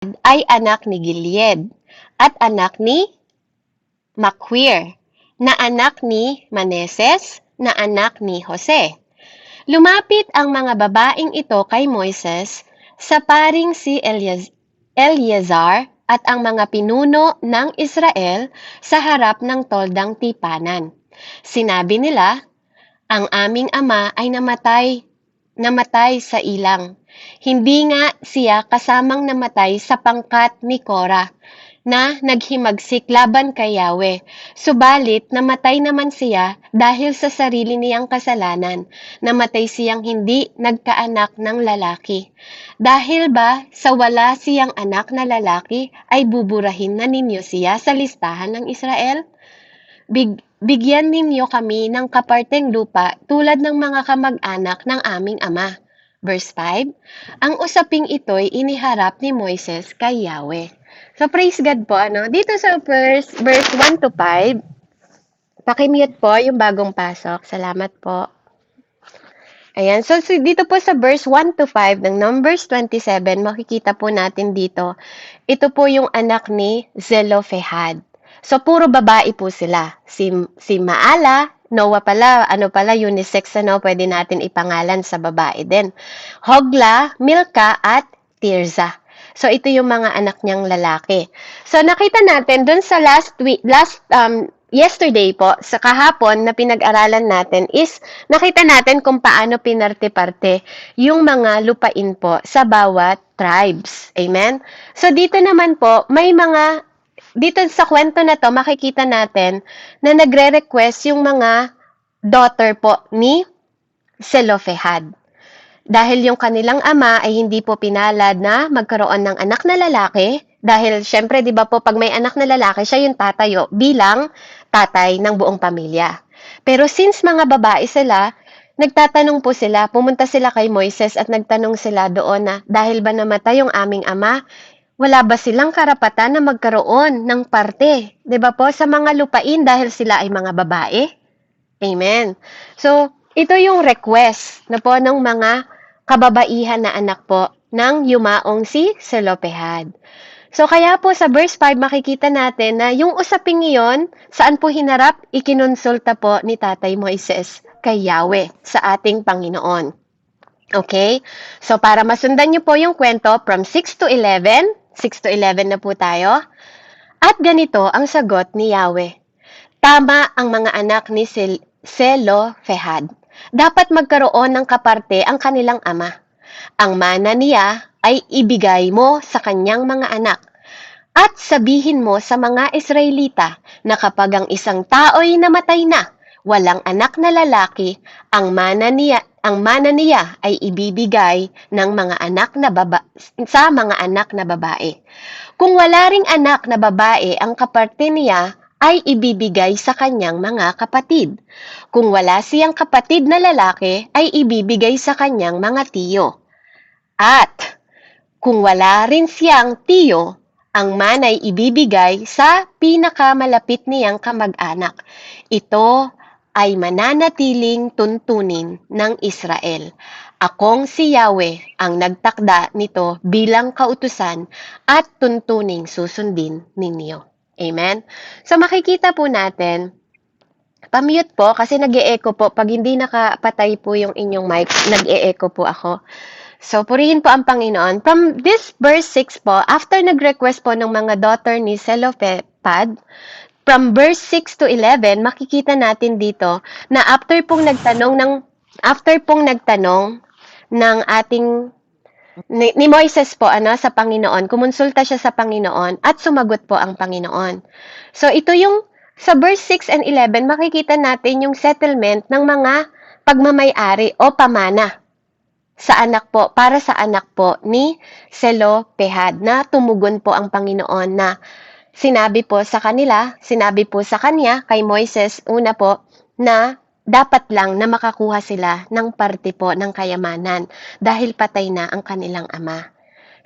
Gad ay anak ni Gilead at anak ni Machir, na anak ni Manases, na anak ni Jose. Lumapit ang mga babaeng ito kay Moises sa paring si Eleazar at ang mga pinuno ng Israel sa harap ng toldang tipanan. Sinabi nila, ang aming ama ay namatay sa ilang. Hindi nga siya kasamang namatay sa pangkat ni Korah na naghimagsik laban kay Yahweh. Subalit, namatay naman siya dahil sa sarili niyang kasalanan. Namatay siyang hindi nagkaanak ng lalaki. Dahil ba sa wala siyang anak na lalaki, ay buburahin na ninyo siya sa listahan ng Israel? Bigyan ninyo kami ng kaparteng lupa tulad ng mga kamag-anak ng aming ama. Verse 5, ang usaping ito'y iniharap ni Moises kay Yahweh. So, praise God po, dito sa verse 1 to 5, pakimute po yung bagong pasok. Salamat po. Ayan, so dito po sa verse 1 to 5 ng Numbers 27, makikita po natin dito, ito po yung anak ni Zelophehad. So, puro babae po sila. Si Maala, Noah pala, unisex, pwede natin ipangalan sa babae din. Hogla, Milka, at Tirza. So, ito yung mga anak niyang lalaki. So, nakita natin dun sa yesterday po, sa kahapon na pinag-aralan natin is nakita natin kung paano pinarte-parte yung mga lupain po sa bawat tribes. Amen? So, dito naman po, dito sa kwento na to, makikita natin na nagre-request yung mga daughter po ni Zelophehad. Dahil yung kanilang ama ay hindi po pinalad na magkaroon ng anak na lalaki, dahil syempre, di ba po, pag may anak na lalaki, siya yung tatayo bilang tatay ng buong pamilya. Pero since mga babae sila, nagtatanong po sila, pumunta sila kay Moises at nagtanong sila doon na, dahil ba namatay yung aming ama, wala ba silang karapatan na magkaroon ng parte? Di ba po, sa mga lupain dahil sila ay mga babae? Amen. So, ito yung request na po ng mga kababaihan na anak po ng yumaong si Zelophehad. So, kaya po sa verse 5, makikita natin na yung usaping iyon, saan po hinarap, ikinonsulta po ni Tatay Moises kay Yahweh sa ating Panginoon. Okay? So, para masundan niyo po yung kwento from 6 to 11 na po tayo. At ganito ang sagot ni Yahweh. Tama ang mga anak ni Zelophehad. Dapat magkaroon ng kaparte ang kanilang ama. Ang mana niya ay ibigay mo sa kanyang mga anak. At sabihin mo sa mga Israelita na kapag ang isang tao'y namatay na, walang anak na lalaki, ang mana niya ay ibibigay ng sa mga anak na babae. Kung wala ring anak na babae, ang kaparte niya ay ibibigay sa kanyang mga kapatid. Kung wala siyang kapatid na lalaki, ay ibibigay sa kanyang mga tiyo. At kung wala rin siyang tiyo, ang manay ibibigay sa pinakamalapit niyang kamag-anak. Ito ay mananatiling tuntunin ng Israel. Akong si Yahweh ang nagtakda nito bilang kautusan at tuntuning susundin ninyo. Amen? So makikita po natin, pamute po kasi nag-e-echo po. Pag hindi nakapatay po yung inyong mic, nag-e-echo po ako. So, purihin po ang Panginoon. From this verse 6 po, after nag-request po ng mga daughter ni Zelophehad, from verse 6 to 11, makikita natin dito na after pong nagtanong ng ating ni Moises po sa Panginoon, kumonsulta siya sa Panginoon at sumagot po ang Panginoon. So, ito yung sa verse 6 and 11, makikita natin yung settlement ng mga pagmamay-ari o pamana para sa anak po ni Zelophehad na tumugon po ang Panginoon na sinabi po sa kanya kay Moises una po na dapat lang na makakuha sila ng parte po ng kayamanan dahil patay na ang kanilang ama.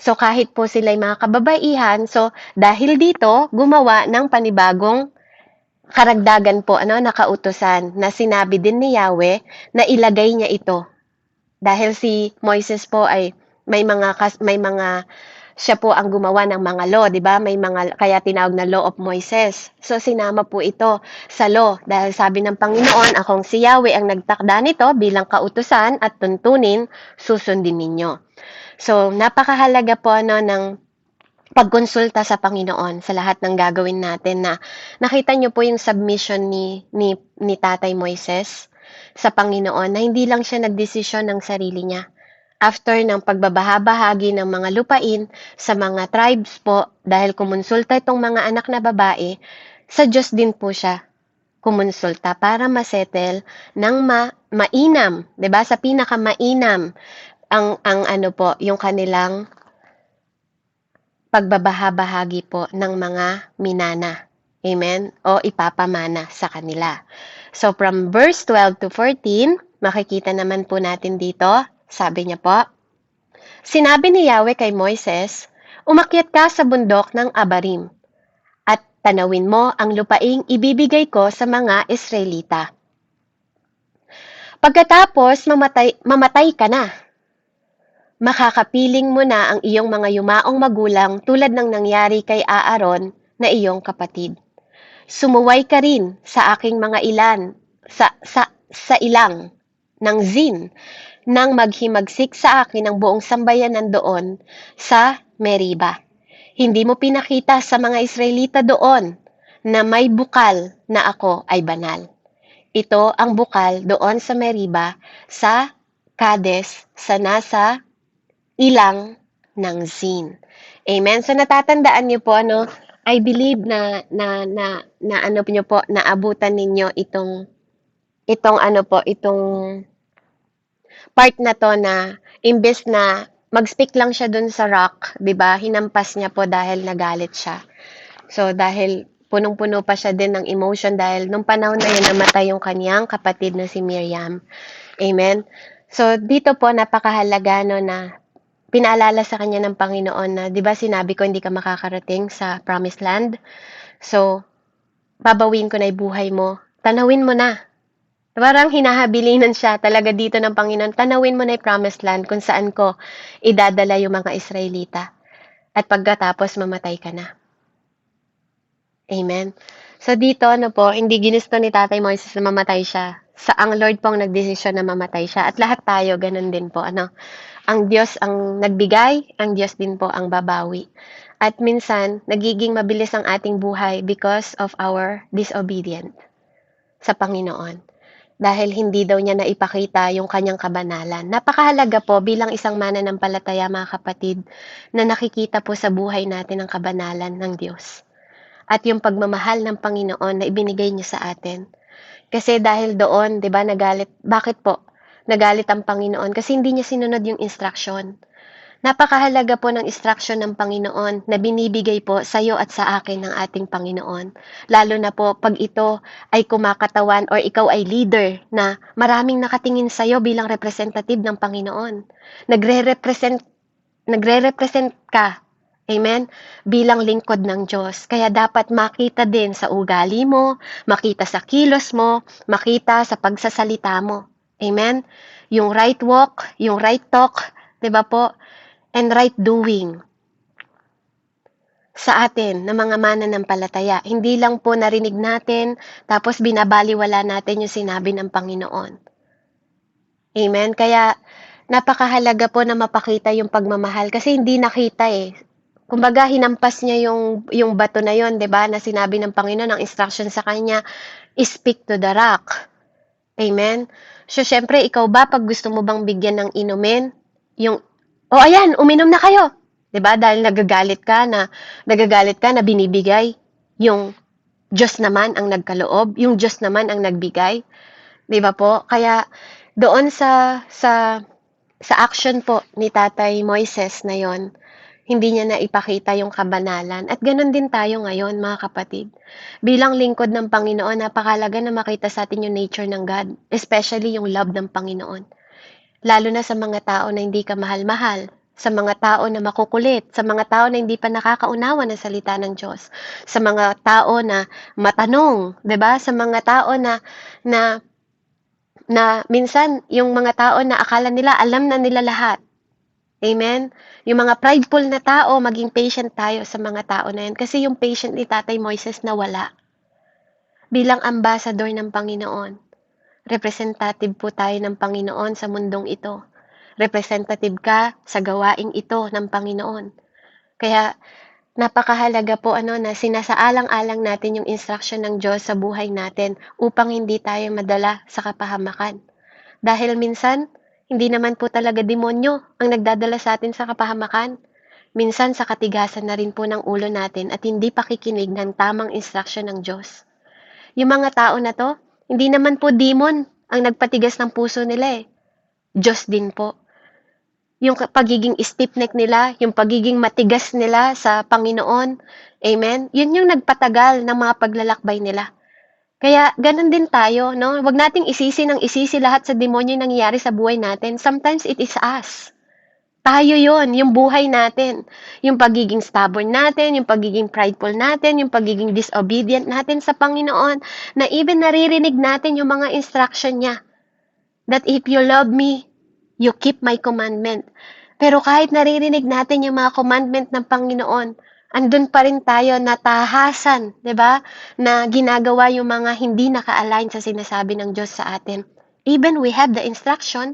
So kahit po sila'y mga kababaihan, so dahil dito gumawa ng panibagong karagdagan po na kautusan na sinabi din ni Yahweh na ilagay niya ito. Dahil si Moises po ay may mga siya po ang gumawa ng mga law, 'di ba? May mga kaya tinawag na Law of Moises. So sinama po ito sa law dahil sabi ng Panginoon, akong si Yahweh ang nagtakda nito bilang kautusan at tuntunin, susundin ninyo. So napakahalaga po ng pagkonsulta sa Panginoon sa lahat ng gagawin natin na nakita niyo po yung submission ni Tatay Moises sa Panginoon na hindi lang siya nagdesisyon ng sarili niya. After ng pagbabahabahagi ng mga lupain sa mga tribes po, dahil kumonsulta itong mga anak na babae, sa Diyos din po siya kumonsulta para masettle ng mainam, 'di ba? Sa pinakamainam ang ano po, yung kanilang pagbabahabahagi po ng mga minana. Amen? O ipapamana sa kanila. So from verse 12 to 14, makikita naman po natin dito, sabi niya po, sinabi ni Yahweh kay Moises, umakyat ka sa bundok ng Abarim at tanawin mo ang lupaing ibibigay ko sa mga Israelita. Pagkatapos mamatay ka na, makakapiling mo na ang iyong mga yumaong magulang tulad ng nangyari kay Aaron na iyong kapatid. Sumuway ka rin sa aking mga sa ilang ng Zin nang maghimagsik sa akin ang buong sambayanan doon sa Meriba. Hindi mo pinakita sa mga Israelita doon na may bukal na ako ay banal. Ito ang bukal doon sa Meriba sa Kades sa nasa ilang ng Zin. Amen. So natatandaan niyo po I believe na ano niyo po naabutan ninyo itong part na to na imbes na mag-speak lang siya dun sa rock, 'di ba? Hinampas niya po dahil nagalit siya. So dahil punong-puno pa siya din ng emotion dahil nung panahon na yun namatay yung kaniyang kapatid na si Miriam. Amen. So dito po napakahalaga na pinaalala sa kanya ng Panginoon na, 'di ba sinabi ko hindi ka makakarating sa promised land? So, babawin ko na 'yung buhay mo. Tanawin mo na. Parang hinahabilinan siya talaga dito ng Panginoon. Tanawin mo na 'yung promised land kung saan ko idadala 'yung mga Israelita. At pagkatapos mamatay ka na. Amen. So dito po, hindi ginusto ni Tatay Moises na mamatay siya. Ang Lord po ang nagdesisyon na mamatay siya. At lahat tayo, ganun din po. Ang Diyos ang nagbigay, ang Diyos din po ang babawi. At minsan, nagiging mabilis ang ating buhay because of our disobedient sa Panginoon. Dahil hindi daw niya naipakita yung kanyang kabanalan. Napakahalaga po bilang isang mananampalataya mga kapatid na nakikita po sa buhay natin ang kabanalan ng Diyos. At yung pagmamahal ng Panginoon na ibinigay niya sa atin. Kasi dahil doon, 'di ba, nagalit. Bakit po? Nagalit ang Panginoon kasi hindi niya sinunod yung instruction. Napakahalaga po ng instruction ng Panginoon na binibigay po sa iyo at sa akin ng ating Panginoon. Lalo na po pag ito ay kumakatawan or ikaw ay leader na maraming nakatingin sa iyo bilang representative ng Panginoon. Nagre-represent ka, amen, bilang lingkod ng Diyos. Kaya dapat makita din sa ugali mo, makita sa kilos mo, makita sa pagsasalita mo. Amen? Yung right walk, yung right talk, 'di ba po? And right doing sa atin na mga mananampalataya. Hindi lang po narinig natin, tapos binabaliwala natin yung sinabi ng Panginoon. Amen? Kaya napakahalaga po na mapakita yung pagmamahal kasi hindi nakita eh. Kumbaga, hinampas niya yung bato na yon, 'di ba? Na sinabi ng Panginoon, ang instruction sa kanya, speak to the rock. Amen? So, syempre, ikaw ba, pag gusto mo bang bigyan ng inumin, ayan, uminom na kayo. 'Di ba? Dahil nagagalit ka na binibigay. Yung Diyos naman ang nagkaloob, yung Diyos naman ang nagbigay. 'Di ba po? Kaya, doon sa action po ni Tatay Moises na yon, hindi niya na ipakita yung kabanalan. At ganun din tayo ngayon, mga kapatid. Bilang lingkod ng Panginoon, napakalaga na makita sa atin yung nature ng God, especially yung love ng Panginoon. Lalo na sa mga tao na hindi ka mahal-mahal, sa mga tao na makukulit, sa mga tao na hindi pa nakakaunawa ng salita ng Diyos, sa mga tao na matanong, 'di ba? Sa mga tao na minsan yung mga tao na akala nila alam na nila lahat. Amen? Yung mga prideful na tao, maging patient tayo sa mga tao na yan. Kasi yung patient ni Tatay Moises nawala. Bilang ambassador ng Panginoon, representative po tayo ng Panginoon sa mundong ito. Representative ka sa gawaing ito ng Panginoon. Kaya napakahalaga po na sinasaalang-alang natin yung instruction ng Diyos sa buhay natin upang hindi tayo madala sa kapahamakan. Dahil minsan, hindi naman po talaga demonyo ang nagdadala sa atin sa kapahamakan. Minsan sa katigasan na rin po ng ulo natin at hindi pakikinig ng tamang instruction ng Diyos. Yung mga tao na to, hindi naman po demon ang nagpatigas ng puso nila eh. Diyos din po. Yung pagiging stiff-neck nila, yung pagiging matigas nila sa Panginoon, amen? Yun yung nagpatagal ng mga paglalakbay nila. Kaya ganun din tayo, no? Huwag nating isisi ng isisi lahat sa demonyo yung nangyayari sa buhay natin. Sometimes it is us. Tayo yon, yung buhay natin. Yung pagiging stubborn natin, yung pagiging prideful natin, yung pagiging disobedient natin sa Panginoon, na even naririnig natin yung mga instruction niya. That if you love me, you keep my commandment. Pero kahit naririnig natin yung mga commandment ng Panginoon, andun pa rin tayo natahasan, 'di ba? Na ginagawa yung mga hindi naka-align sa sinasabi ng Diyos sa atin. Even we have the instruction,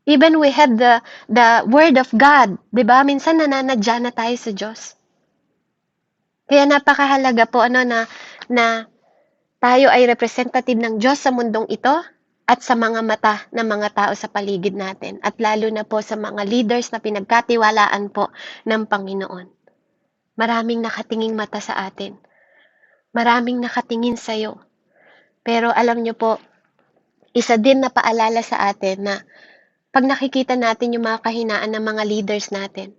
even we have the word of God, 'di ba? Minsan nananadya na tayo sa Diyos. Kaya napakahalaga po na tayo ay representative ng Diyos sa mundong ito at sa mga mata ng mga tao sa paligid natin at lalo na po sa mga leaders na pinagkatiwalaan po ng Panginoon. Maraming nakatinging mata sa atin. Maraming nakatingin sa iyo. Pero alam niyo po, isa din na paalala sa atin na pag nakikita natin yung mga kahinaan ng mga leaders natin,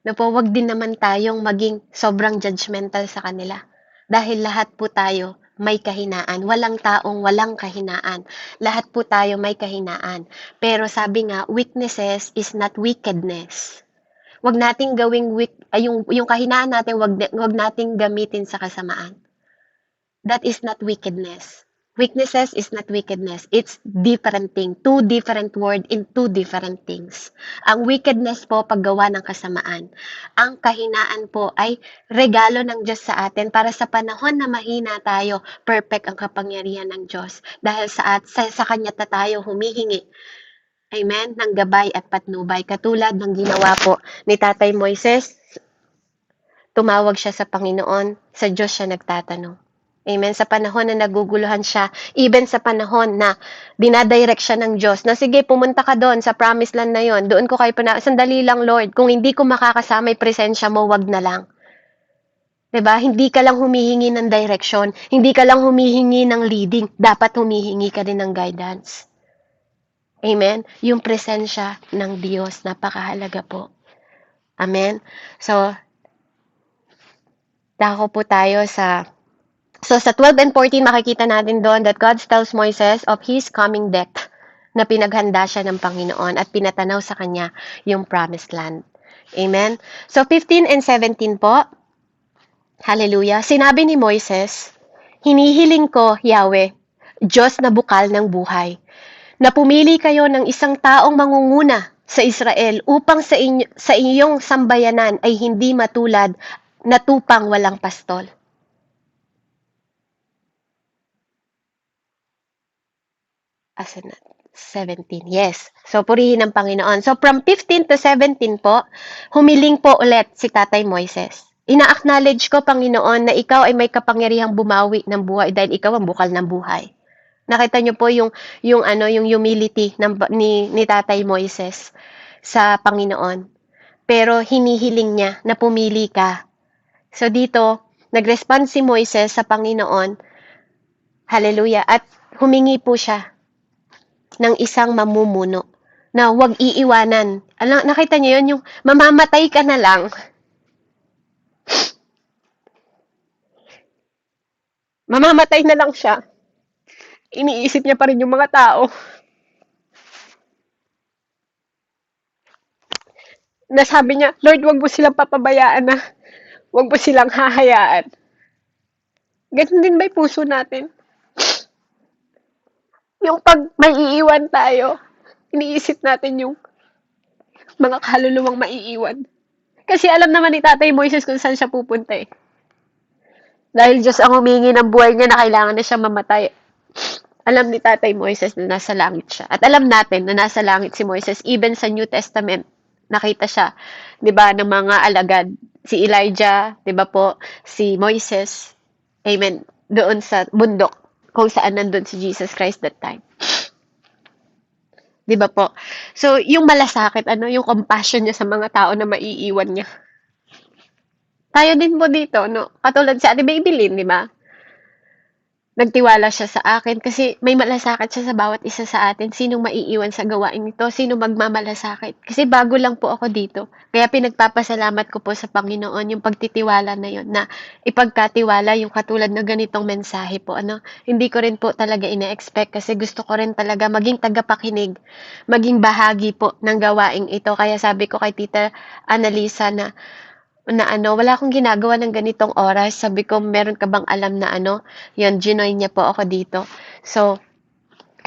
na po wag din naman tayong maging sobrang judgmental sa kanila. Dahil lahat po tayo may kahinaan. Walang taong walang kahinaan. Lahat po tayo may kahinaan. Pero sabi nga, weaknesses is not wickedness. Wag nating gawing yung kahinaan natin, wag nating gamitin sa kasamaan. That is not wickedness. Weaknesses is not wickedness. It's different thing. Two different word in two different things. Ang wickedness po paggawa ng kasamaan. Ang kahinaan po ay regalo ng Diyos sa atin para sa panahon na mahina tayo, perfect ang kapangyarihan ng Diyos. Dahil sa Kanya tayo humihingi. Amen? Ng gabay at patnubay. Katulad ng ginawa po ni Tatay Moises, tumawag siya sa Panginoon, sa Diyos siya nagtatanong. Amen. Sa panahon na naguguluhan siya, even sa panahon na dinadirect siya ng Diyos, na sige, pumunta ka doon sa promised land na yon, doon ko kayo sandali lang Lord, kung hindi ko makakasama yung presensya mo, wag na lang. 'Di ba? Hindi ka lang humihingi ng direction, hindi ka lang humihingi ng leading, dapat humihingi ka din ng guidance. Amen. Yung presensya ng Diyos, napakahalaga po. Amen. So, dako po tayo So sa 12 and 14, makikita natin doon that God tells Moises of his coming death na pinaghanda siya ng Panginoon at pinatanaw sa kanya yung promised land. Amen? So 15 and 17 po, hallelujah, sinabi ni Moises, hinihiling ko, Yahweh, Diyos na bukal ng buhay, na pumili kayo ng isang taong mangunguna sa Israel upang sa iyong sambayanan ay hindi matulad na tupang walang pastol. Asan na? 17. Yes. So, purihin ng Panginoon. So, from 15 to 17 po, humiling po ulit si Tatay Moises. Ina-acknowledge ko, Panginoon, na ikaw ay may kapangyarihang bumawi ng buhay dahil ikaw ang bukal ng buhay. Nakita niyo po yung humility ni Tatay Moises sa Panginoon. Pero hinihiling niya na pumili ka. So, dito, nag-respond si Moises sa Panginoon. Hallelujah. At humingi po siya ng isang mamumuno na huwag iiwanan. Nakita niyo yun, yung mamamatay ka na lang. Mamamatay na lang siya. Iniisip niya pa rin yung mga tao. Nasabi niya, Lord, huwag mo silang papabayaan na. Huwag mo silang hahayaan. Ganun din ba yung puso natin? Yung pag may iiwan tayo, iniisip natin yung mga kaluluwang maiiwan. Kasi alam naman ni Tatay Moises kung saan siya pupunta eh. Dahil Diyos ang humingi ng buhay niya na kailangan na siya mamatay. Alam ni Tatay Moises na nasa langit siya. At alam natin na nasa langit si Moises. Even sa New Testament, nakita siya, di ba, ng mga alagad. Si Elijah, di ba po, si Moises, amen, doon sa bundok kung saan nandun si Jesus Christ that time. Di ba po? So, yung malasakit, yung compassion niya sa mga tao na maiiwan niya. Tayo din po dito, no? Katulad si Ate Babylin, di ba? Nagtiwala siya sa akin kasi may malasakit siya sa bawat isa sa atin. Sinong maiiwan sa gawain nito? Sino magmamalasakit? Kasi bago lang po ako dito. Kaya pinagpapasalamat ko po sa Panginoon yung pagtitiwala na yun, na ipagkatiwala yung katulad na ganitong mensahe po. Hindi ko rin po talaga ina-expect kasi gusto ko rin talaga maging tagapakinig, maging bahagi po ng gawaing ito. Kaya sabi ko kay Tita Annalisa na wala akong ginagawa ng ganitong oras. Sabi ko, meron ka bang alam na yun, ginoin niya po ako dito. So,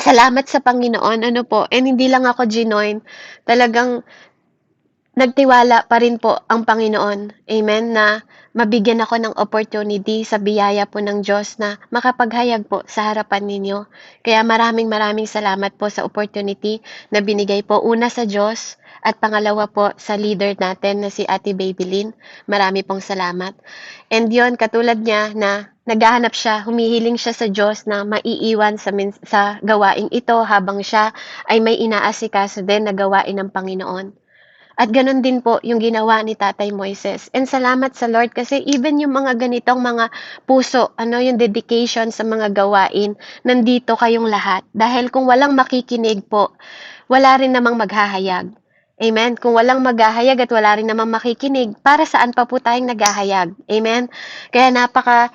salamat sa Panginoon, and hindi lang ako ginoin, talagang nagtiwala pa rin po ang Panginoon. Amen, na mabigyan ako ng opportunity sa biyaya po ng Diyos na makapaghayag po sa harapan ninyo. Kaya maraming salamat po sa opportunity na binigay po una sa Diyos at pangalawa po sa leader natin na si Ate Babylin. Marami pong salamat. And yon, katulad niya na naghahanap siya, humihiling siya sa Diyos na maiiwan sa gawaing ito habang siya ay may inaasikaso din na gawain ng Panginoon. At ganun din po yung ginawa ni Tatay Moises. And salamat sa Lord kasi even yung mga ganitong mga puso, yung dedication sa mga gawain, nandito kayong lahat. Dahil kung walang makikinig po, wala rin namang maghahayag. Amen? Kung walang maghahayag at wala rin namang makikinig, para saan pa po tayong naghahayag? Amen? Kaya napaka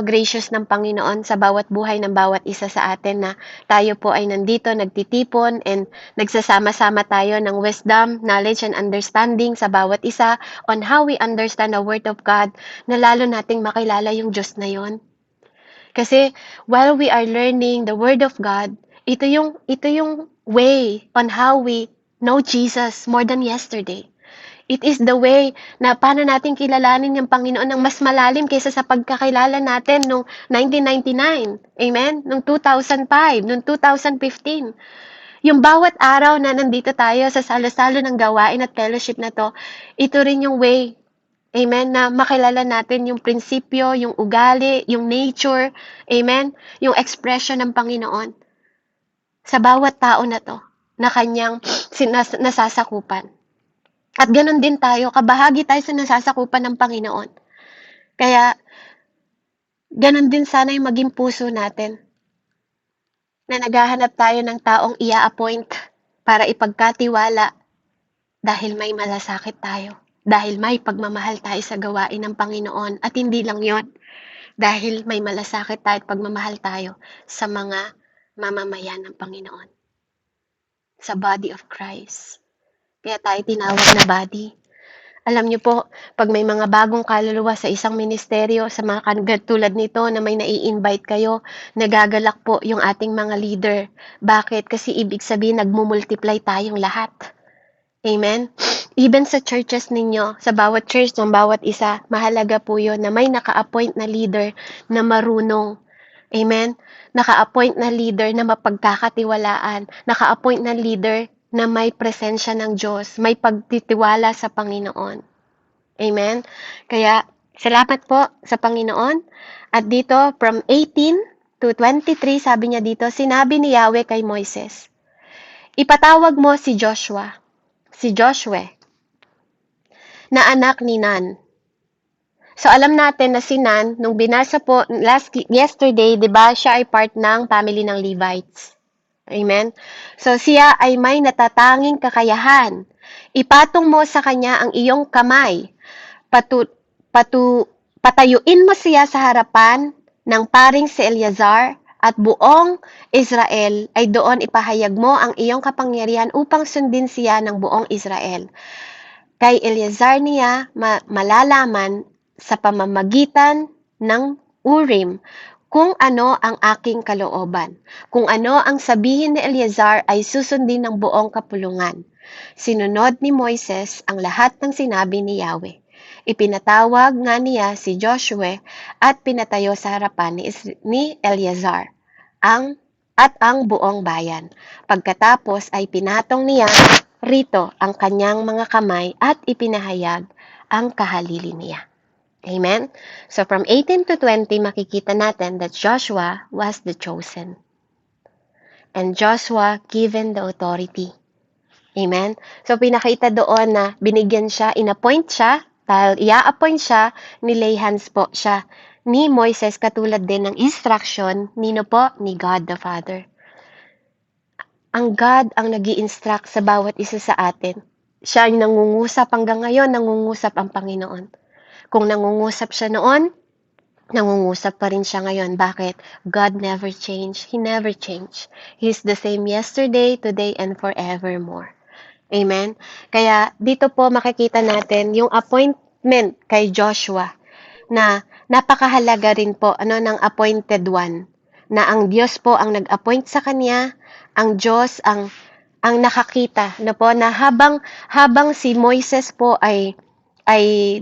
gracious ng Panginoon sa bawat buhay ng bawat isa sa atin na tayo po ay nandito, nagtitipon, and nagsasama-sama tayo ng wisdom, knowledge, and understanding sa bawat isa on how we understand the Word of God, na lalo nating makilala yung Diyos na yon. Kasi while we are learning the Word of God, ito yung way on how we know Jesus more than yesterday. It is the way na paano natin kilalanin yung Panginoon ng mas malalim kaysa sa pagkakilala natin noong 1999. Amen? Noong 2005, noong 2015. Yung bawat araw na nandito tayo sa salo-salo ng gawain at fellowship na to, ito rin yung way, amen, na makilala natin yung prinsipyo, yung ugali, yung nature, amen, yung expression ng Panginoon sa bawat tao na to na kanyang nasasakupan. At ganun din tayo, kabahagi tayo sa nasasakupan ng Panginoon. Kaya, ganun din sana yung maging puso natin. Na naghahanap tayo ng taong ia-appoint para ipagkatiwala dahil may malasakit tayo. Dahil may pagmamahal tayo sa gawain ng Panginoon. At hindi lang yon, dahil may malasakit tayo at pagmamahal tayo sa mga mamamayan ng Panginoon. Sa body of Christ. Kaya tayo tinawag na body. Alam niyo po, pag may mga bagong kaluluwa sa isang ministeryo, sa mga tulad nito na may nai-invite kayo, nagagalak po yung ating mga leader. Bakit? Kasi ibig sabihin, nagmumultiply tayong lahat. Amen? Even sa churches ninyo, sa bawat church ng bawat isa, mahalaga po yun na may naka-appoint na leader na marunong. Amen? Naka-appoint na leader na mapagkakatiwalaan. Naka-appoint na leader na may presensya ng Diyos, may pagtitiwala sa Panginoon. Amen? Kaya, salamat po sa Panginoon. At dito, from 18 to 23, sabi niya dito, sinabi ni Yahweh kay Moises, ipatawag mo si Joshua, na anak ni Nun. So, alam natin na si Nun, nung binasa po yesterday, di ba, siya ay part ng family ng Levites. Amen? So, siya ay may natatanging kakayahan. Ipatong mo sa kanya ang iyong kamay. Patayuin mo siya sa harapan ng paring si Eleazar at buong Israel ay doon ipahayag mo ang iyong kapangyarihan upang sundin siya ng buong Israel. Kay Eleazar niya malalaman sa pamamagitan ng Urim kung ano ang aking kalooban. Kung ano ang sabihin ni Eleazar ay susundin ng buong kapulungan. Sinunod ni Moises ang lahat ng sinabi ni Yahweh. Ipinatawag nga niya si Joshua at pinatayo sa harapan ni Eleazar at ang buong bayan. Pagkatapos ay pinatong niya rito ang kanyang mga kamay at ipinahayag ang kahalili niya. Amen? So from 18 to 20, makikita natin that Joshua was the chosen. And Joshua given the authority. Amen? So pinakita doon na binigyan siya, inappoint siya, dahil i-appoint siya, nilay hands po siya ni Moises katulad din ng instruction nino po ni God the Father. Ang God ang nag-i-instruct sa bawat isa sa atin. Siya ang nangungusap hanggang ngayon, nangungusap ang Panginoon. Kung nangungusap siya noon, nangungusap pa rin siya ngayon. Bakit? God never changed. He never changed. He's the same yesterday, today, and forevermore. Amen? Kaya dito po makikita natin yung appointment kay Joshua na napakahalaga rin po ng appointed one. Na ang Diyos po ang nag-appoint sa kanya, ang Diyos ang nakakita na po na habang si Moises po ay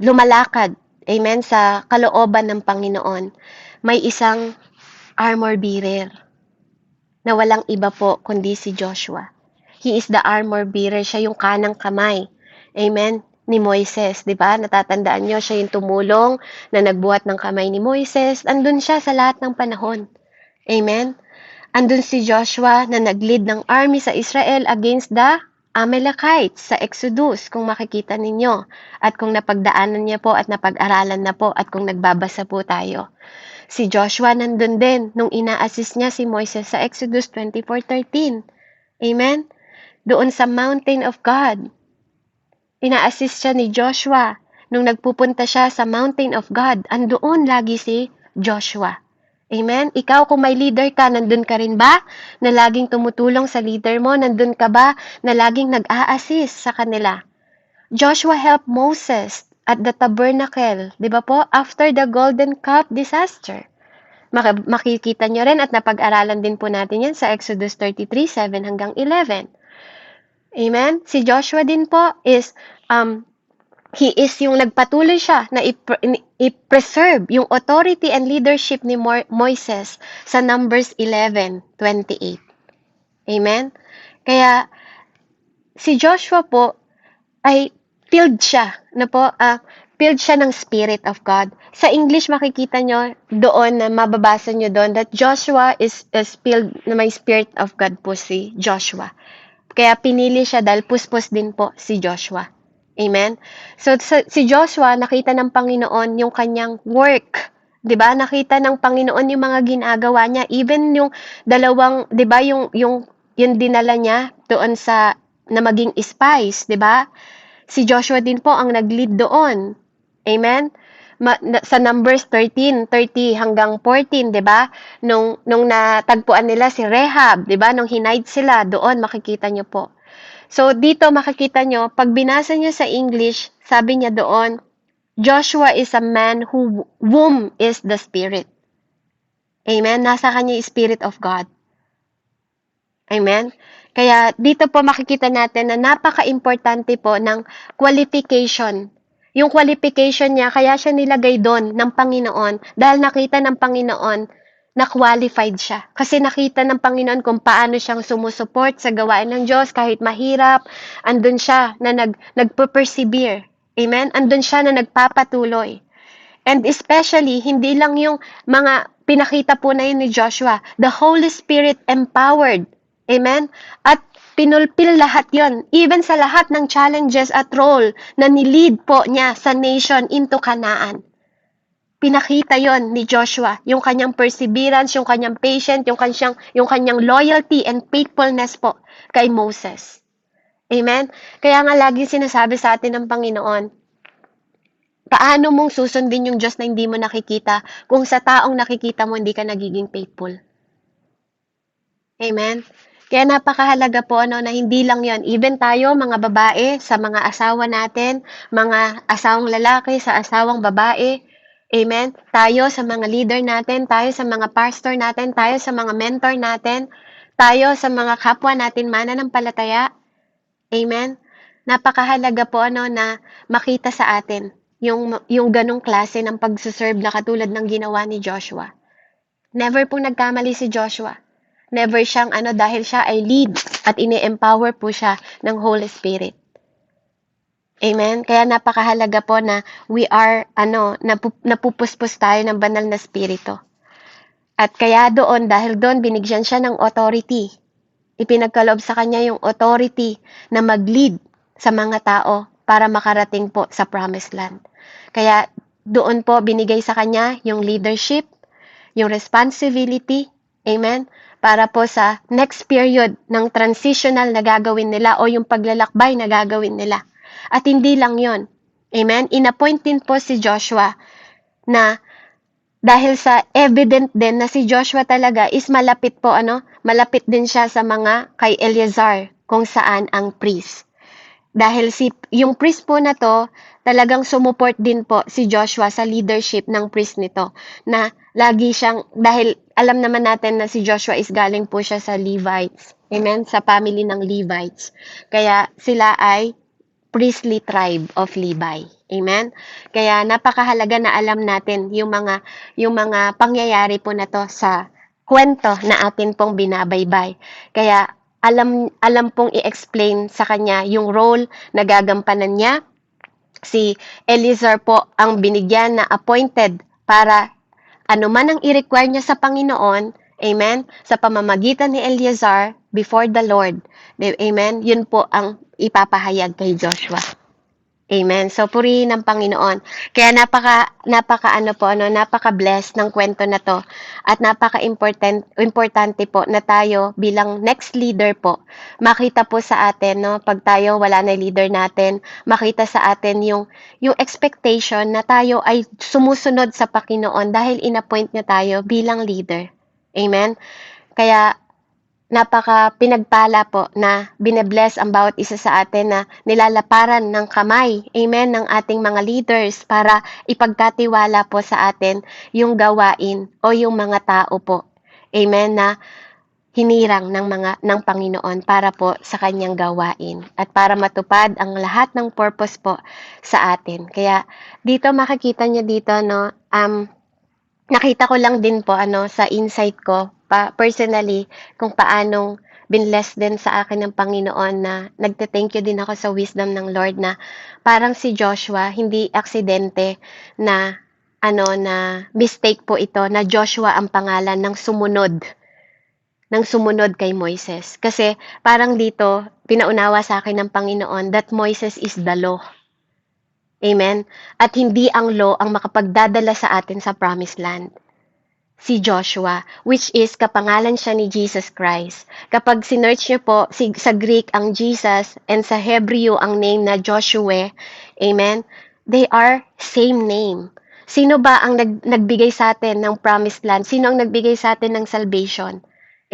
lumalakad, amen, sa kalooban ng Panginoon, may isang armor bearer na walang iba po kundi si Joshua. He is the armor bearer, siya yung kanang kamay. Amen? Ni Moises, di ba? Natatandaan nyo, siya yung tumulong na nagbuhat ng kamay ni Moises. Andun siya sa lahat ng panahon. Amen? Andun si Joshua na nag-lead ng army sa Israel against the Amalekites sa Exodus, kung makikita ninyo. At kung napagdaanan niya po at napag-aralan na po at kung nagbabasa po tayo. Si Joshua nandun din nung ina-assist niya si Moises sa Exodus 24:13. Amen? Doon sa mountain of God. Ina-assist siya ni Joshua. Nung nagpupunta siya sa mountain of God, andoon lagi si Joshua. Amen? Ikaw kung may leader ka, nandun ka rin ba? Na laging tumutulong sa leader mo? Nandun ka ba na laging nag-a-assist sa kanila? Joshua helped Moses at the tabernacle. Di ba po? After the golden calf disaster. Makikita nyo rin at napag-aralan din po natin yan sa Exodus 33:7-11. Amen? Si Joshua din po is, he is yung nagpatuloy siya na i-preserve yung authority and leadership ni Moises sa Numbers 11:28. Amen? Kaya, si Joshua po ay filled siya, filled siya ng Spirit of God. Sa English, makikita nyo doon na mababasa nyo doon that Joshua is filled na may Spirit of God po si Joshua. Kaya pinili siya dahil puspos din po si Joshua. Amen? So, si Joshua, nakita ng Panginoon yung kanyang work. 'Di ba? Nakita ng Panginoon yung mga ginagawa niya. Even yung dalawang, 'di ba, yung dinala niya doon sa na maging spies, 'di ba? Si Joshua din po ang nag-lead doon. Amen? Sa Numbers 13:30-14, 'di ba? Nung natagpuan nila si Rehab, 'di ba? Nung hinide sila, doon makikita niyo po. So dito makikita niyo, pag binasa niyo sa English, sabi niya doon, Joshua is a man whom is the Spirit. Amen? Nasa kanya yung Spirit of God. Amen? Kaya dito po makikita natin na napaka-importante po ng qualification. Yung qualification niya, kaya siya nilagay doon ng Panginoon dahil nakita ng Panginoon na qualified siya. Kasi nakita ng Panginoon kung paano siyang sumusuport sa gawain ng Diyos kahit mahirap. Andun siya na nagpo-persevere. Amen? Andun siya na nagpapatuloy. And especially, hindi lang yung mga pinakita po na yun ni Joshua. The Holy Spirit empowered. Amen? At pinulpil lahat yon, even sa lahat ng challenges at role na nilid po niya sa nation into Canaan. Pinakita yon ni Joshua, yung kanyang perseverance, yung kanyang patience, yung kanyang loyalty and faithfulness po kay Moses. Amen? Kaya nga lagi sinasabi sa atin ng Panginoon, paano mong susundin yung Diyos na hindi mo nakikita kung sa taong nakikita mo hindi ka nagiging faithful? Amen? Kaya napakahalaga po na hindi lang yon. Even tayo, mga babae, sa mga asawa natin, mga asawang lalaki sa asawang babae, amen? Tayo sa mga leader natin, tayo sa mga pastor natin, tayo sa mga mentor natin, tayo sa mga kapwa natin mananampalataya, Amen? Napakahalaga po na makita sa atin yung ganong klase ng pagsuserve na katulad ng ginawa ni Joshua. Never pong nagkamali si Joshua. Never siyang dahil siya ay lead at ini-empower po siya ng Holy Spirit. Amen? Kaya napakahalaga po na we are, napupuspos tayo ng banal na spirito. At kaya dahil doon, binigyan siya ng authority. Ipinagkaloob sa kanya yung authority na mag-lead sa mga tao para makarating po sa promised land. Kaya doon po binigay sa kanya yung leadership, yung responsibility, amen, para po sa next period ng transitional na gagawin nila o yung paglalakbay na gagawin nila. At hindi lang yon, amen, inappoint din po si Joshua na dahil sa evident din na si Joshua talaga is malapit po malapit din siya sa mga kay Eleazar kung saan ang priest. Dahil yung priest po na to, talagang sumuport din po si Joshua sa leadership ng priest nito. Na lagi siyang, dahil alam naman natin na si Joshua is galing po siya sa Levites. Amen? Sa family ng Levites. Kaya sila ay priestly tribe of Levi. Amen? Kaya napakahalaga na alam natin yung mga pangyayari po na to sa kwento na atin pong binabaybay. Kaya alam pong i-explain sa kanya yung role na gagampanan niya. Si Eleazar po ang binigyan na appointed para man ang i-require niya sa Panginoon, amen, sa pamamagitan ni Eleazar before the Lord. Amen, yun po ang ipapahayag kay Joshua. Amen. So, purihin ng Panginoon. Kaya napaka-bless ng kwento na to. At importante po na tayo bilang next leader po, makita po sa atin, pag tayo wala na leader natin, makita sa atin yung expectation na tayo ay sumusunod sa Panginoon dahil inappoint niya tayo bilang leader. Amen. Kaya, pinagpala po na bine-bless ang bawat isa sa atin na nilalaparan ng kamay, amen, ng ating mga leaders para ipagkatiwala po sa atin yung gawain o yung mga tao po, amen, na hinirang ng Panginoon para po sa kanyang gawain at para matupad ang lahat ng purpose po sa atin. Kaya dito makikita niyo dito nakita ko lang din po sa insight ko personally kung paanong binless din sa akin ng Panginoon na nagte-thank you din ako sa wisdom ng Lord na parang si Joshua hindi aksidente na na mistake po ito na Joshua ang pangalan ng sumunod kay Moises. Kasi parang dito pinaunawa sa akin ng Panginoon that Moises is the law. Amen? At hindi ang law ang makapagdadala sa atin sa promised land. Si Joshua, which is kapangalan siya ni Jesus Christ. Kapag sinearch niyo po sa Greek ang Jesus and sa Hebrew ang name na Joshua, amen, they are same name. Sino ba ang nagbigay sa atin ng promised land? Sino ang nagbigay sa atin ng salvation?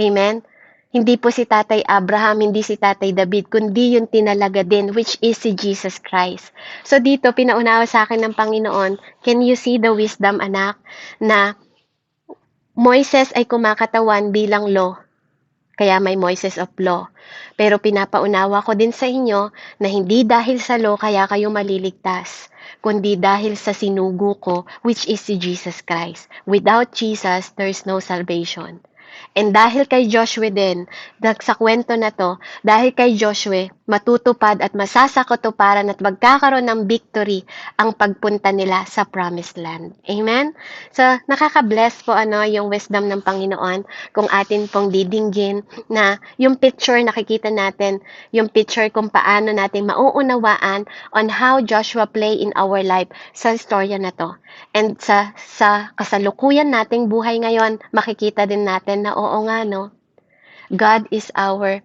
Amen? Hindi po si Tatay Abraham, hindi si Tatay David, kundi yung tinalaga din, which is si Jesus Christ. So dito, pinaunawa sa akin ng Panginoon, can you see the wisdom, anak, na Moises ay kumakatawan bilang law, kaya may Moises of law. Pero pinapaunawa ko din sa inyo na hindi dahil sa law kaya kayo maliligtas, kundi dahil sa sinugo ko, which is si Jesus Christ. Without Jesus, there is no salvation. And dahil kay Joshua din, sa kwento na to, dahil kay Joshua, matutupad at masasakatuparan at magkakaroon ng victory ang pagpunta nila sa promised land. Amen? So, nakaka-bless po yung wisdom ng Panginoon kung atin pong didinggin na yung picture nakikita natin, yung picture kung paano natin mauunawaan on how Joshua play in our life sa storya na to. And sa kasalukuyan nating buhay ngayon, makikita din natin na oo nga, God is our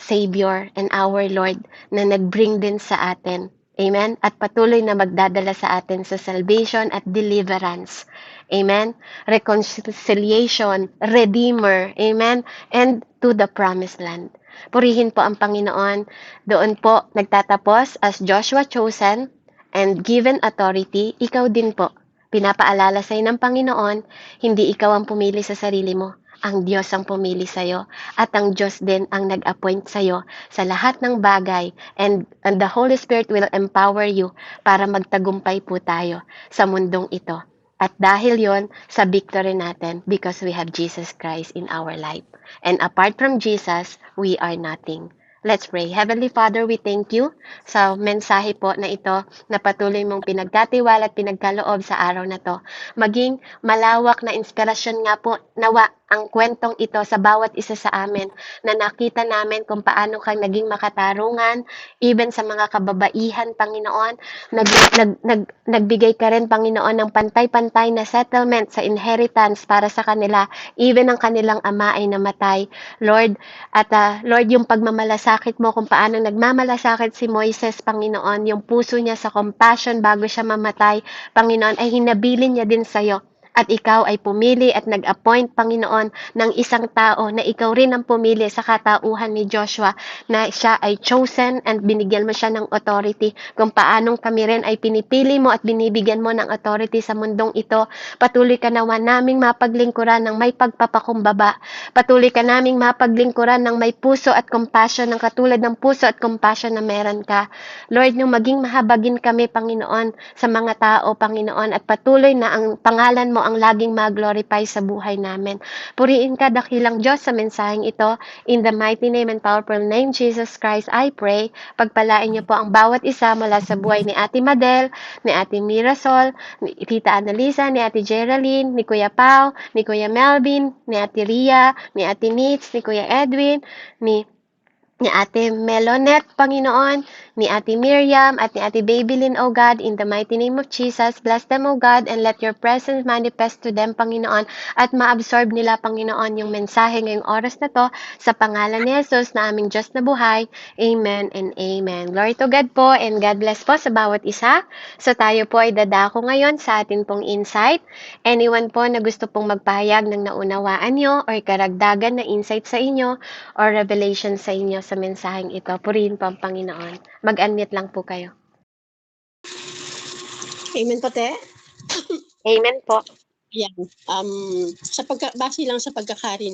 Savior and our Lord na nag-bring din sa atin. Amen? At patuloy na magdadala sa atin sa salvation at deliverance. Amen? Reconciliation, Redeemer. Amen? And to the promised land. Purihin po ang Panginoon. Doon po nagtatapos as Joshua chosen and given authority, ikaw din po. Pinapaalala sa'yo ng Panginoon, hindi ikaw ang pumili sa sarili mo. ang Diyos ang pumili sa'yo at ang Diyos din ang nag-appoint sa'yo sa lahat ng bagay, and the Holy Spirit will empower you para magtagumpay po tayo sa mundong ito. At dahil yon sa victory natin because we have Jesus Christ in our life. And apart from Jesus, we are nothing. Let's pray. Heavenly Father, we thank you sa mensahe po na ito na patuloy mong pinagkatiwala at pinagkaloob sa araw na to. Maging malawak na inspirasyon nga po nawa ang kwentong ito sa bawat isa sa amin na nakita namin kung paano kang naging makatarungan, even sa mga kababaihan, Panginoon. Nagbigay ka rin, Panginoon, ng pantay-pantay na settlement sa inheritance para sa kanila, even ang kanilang ama ay namatay. Lord, at Lord, yung pagmamalasakit mo kung paano nagmamalasakit si Moises, Panginoon, yung puso niya sa compassion bago siya mamatay, Panginoon, ay hinabilin niya din sa'yo. At ikaw ay pumili at nag-appoint, Panginoon, ng isang tao na ikaw rin ang pumili sa katauhan ni Joshua, na siya ay chosen and binigyan mo siya ng authority kung paanong kami rin ay pinipili mo at binibigyan mo ng authority sa mundong ito. Patuloy ka nawa naming mapaglingkuran ng may pagpapakumbaba. Patuloy ka naming mapaglingkuran ng may puso at compassion, ng katulad ng puso at compassion na meron ka. Lord, nung maging mahabagin kami, Panginoon, sa mga tao, Panginoon, at patuloy na ang pangalan mo ang laging mag-glorify sa buhay namin. Puriin ka, dakilang Diyos, sa mensaheng ito. In the mighty name and powerful name, Jesus Christ, I pray. Pagpalain niyo po ang bawat isa mula sa buhay ni Ate Madel, ni Ate Mirasol, ni Tita Annalisa, ni Ate Geraldine, ni Kuya Pao, ni Kuya Melvin, ni Ate Ria, ni Ate Nitz, ni Kuya Edwin, ni Ate Melonet, Panginoon, ni Ate Miriam, at ni Ate Babylin, O God, in the mighty name of Jesus, bless them, O God, and let your presence manifest to them, Panginoon, at ma-absorb nila, Panginoon, yung mensahe ngayong oras na to, sa pangalan ni Jesus na aming Diyos na buhay. Amen and amen. Glory to God po, and God bless po sa bawat isa. So tayo po ay dadako ngayon sa atin pong insight. Anyone po na gusto pong magpahayag ng naunawaan nyo or karagdagan na insight sa inyo or revelation sa inyo sa mensaheng ito, purihin po ang Panginoon. Mag-unmute lang po kayo. Amen po, te. Amen po. Yan. Base lang sa pagkakarinig